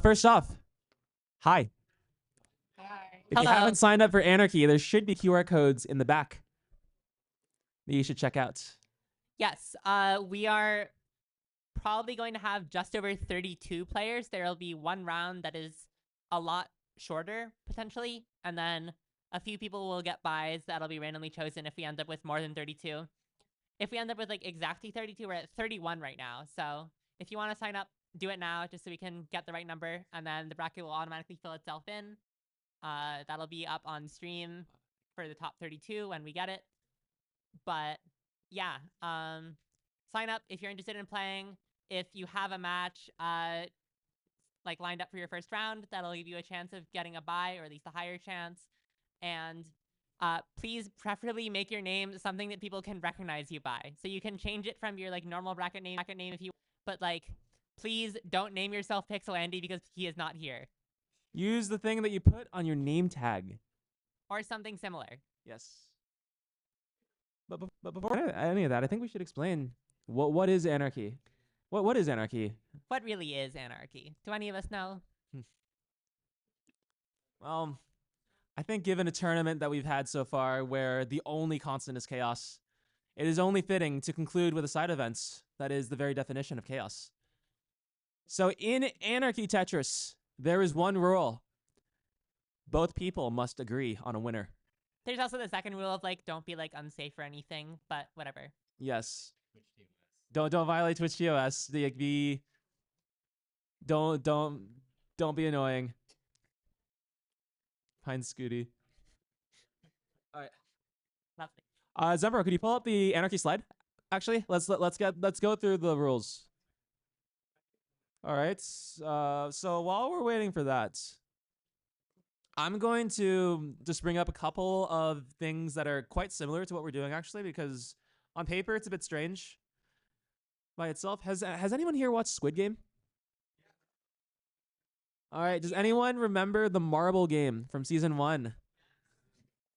First off, hi. Hi. If you Hello. haven't signed up for Anarchy, there should be QR codes in the back that you should check out. Yes, we are probably going to have just over 32 players. There will be one round that is a lot shorter, potentially, and then a few people will get buys that'll be randomly chosen if we end up with more than 32. If we end up with like exactly 32, we're at 31 right now. So if you want to sign up, do it now just so we can get the right number, and then the bracket will automatically fill itself in. That'll be up on stream for the top 32 when we get it. But yeah, sign up if you're interested in playing. If you have a match like lined up for your first round, that'll give you a chance of getting a bye, or at least a higher chance. And please preferably make your name something that people can recognize you by. So you can change it from your like normal bracket name if you, but like please don't name yourself Pixel Andy because he is not here. Use the thing that you put on your name tag. Or something similar. Yes. But before any of that, I think we should explain what is Anarchy. What is Anarchy? What really is Anarchy? Do any of us know? Well, I think given a tournament that we've had so far where the only constant is chaos, it is only fitting to conclude with a side event that is the very definition of chaos. So in Anarchy Tetris, there is one rule. Both people must agree on a winner. There's also the second rule of like don't be like unsafe or anything, but whatever. Yes. Don't violate Twitch TOS. Be don't be annoying. Pine Scooty. All right. Lovely. Zembro, could you pull up the Anarchy slide? Actually, let's go through the rules. All right. So while we're waiting for that, I'm going to just bring up a couple of things that are quite similar to what we're doing actually, because on paper it's a bit strange by itself. Has anyone here watched Squid Game? All right. Does anyone remember the marble game from season 1?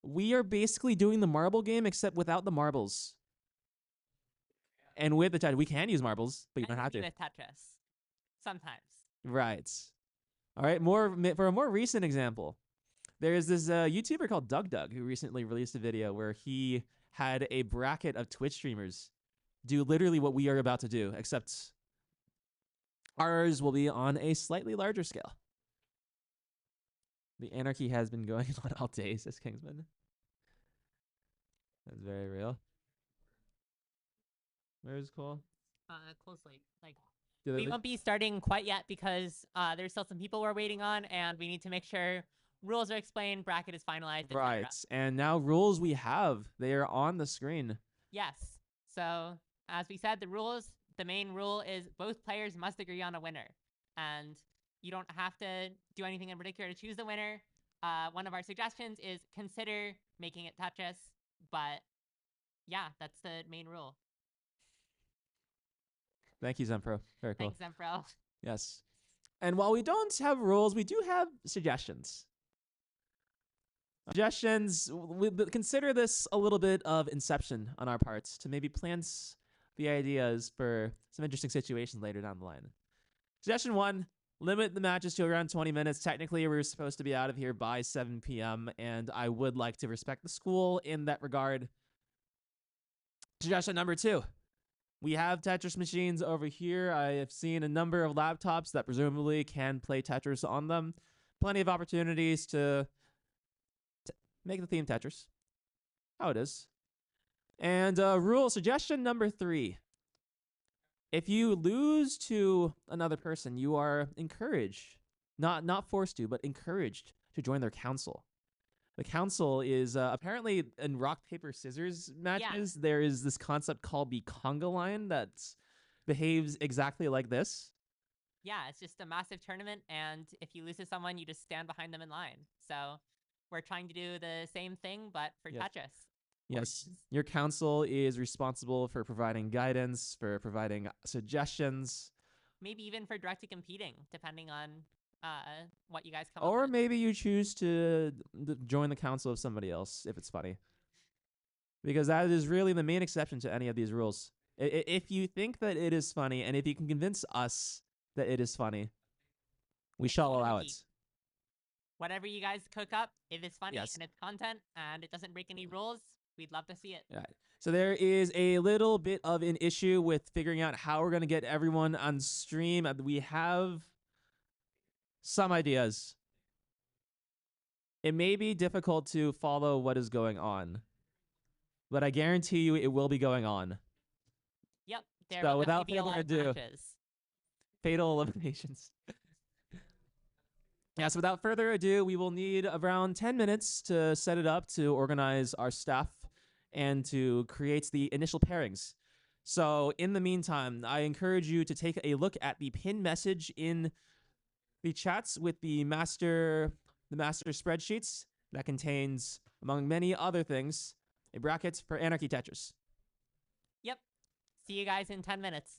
We are basically doing the marble game except without the marbles. And with the Tetris, we can use marbles, but you don't have to. With Tetris, sometimes. Right. All right. For a more recent example, there is this YouTuber called Doug who recently released a video where he had a bracket of Twitch streamers do literally what we are about to do, except ours will be on a slightly larger scale. The anarchy has been going on all day, says Kingsman. That's very real. Where's Cole? Closely. Like we won't be starting quite yet because there's still some people we're waiting on, and we need to make sure rules are explained, bracket is finalized, right. And now rules we have, they are on the screen. Yes. So as we said, the main rule is both players must agree on a winner, and you don't have to do anything in particular to choose the winner. One of our suggestions is consider making it Tetris, but yeah, that's the main rule. Thank you, Zempro. Very cool. Thanks, Zempro. Yes. And while we don't have rules, we do have suggestions. Suggestions, we consider this a little bit of inception on our parts to maybe plan the ideas for some interesting situations later down the line. Suggestion 1, limit the matches to around 20 minutes. Technically, we're supposed to be out of here by 7 p.m., and I would like to respect the school in that regard. Suggestion number 2, we have Tetris machines over here. I have seen a number of laptops that presumably can play Tetris on them. Plenty of opportunities to make the theme Tetris. How it is. And rule suggestion number 3. If you lose to another person, you are encouraged, not forced to, but encouraged to join their council. The council is apparently in rock, paper, scissors matches. There is this concept called the conga line that behaves exactly like this. Yeah, it's just a massive tournament, and if you lose to someone, you just stand behind them in line. So we're trying to do the same thing, but for Tetris. Yes. Your council is responsible for providing guidance, for providing suggestions. Maybe even for directly competing, depending on what you guys come up Or with. maybe you choose to join the council of somebody else if it's funny. Because that is really the main exception to any of these rules. If you think that it is funny, and if you can convince us that it is funny, We It's shall allow Anarchy. it. Whatever you guys cook up, if it's funny Yes. and it's content and it doesn't break any rules, we'd love to see it. All right. So there is a little bit of an issue with figuring out how we're going to get everyone on stream. We have some ideas. It may be difficult to follow what is going on, but I guarantee you it will be going on. Yep, there So will without definitely be a lot further of ado, matches. fatal eliminations. Yeah, so without further ado, we will need around 10 minutes to set it up, to organize our staff, and to create the initial pairings. So in the meantime, I encourage you to take a look at the pin message in the chats with the master spreadsheets that contains, among many other things, a bracket for Anarchy Tetris. Yep. See you guys in 10 minutes.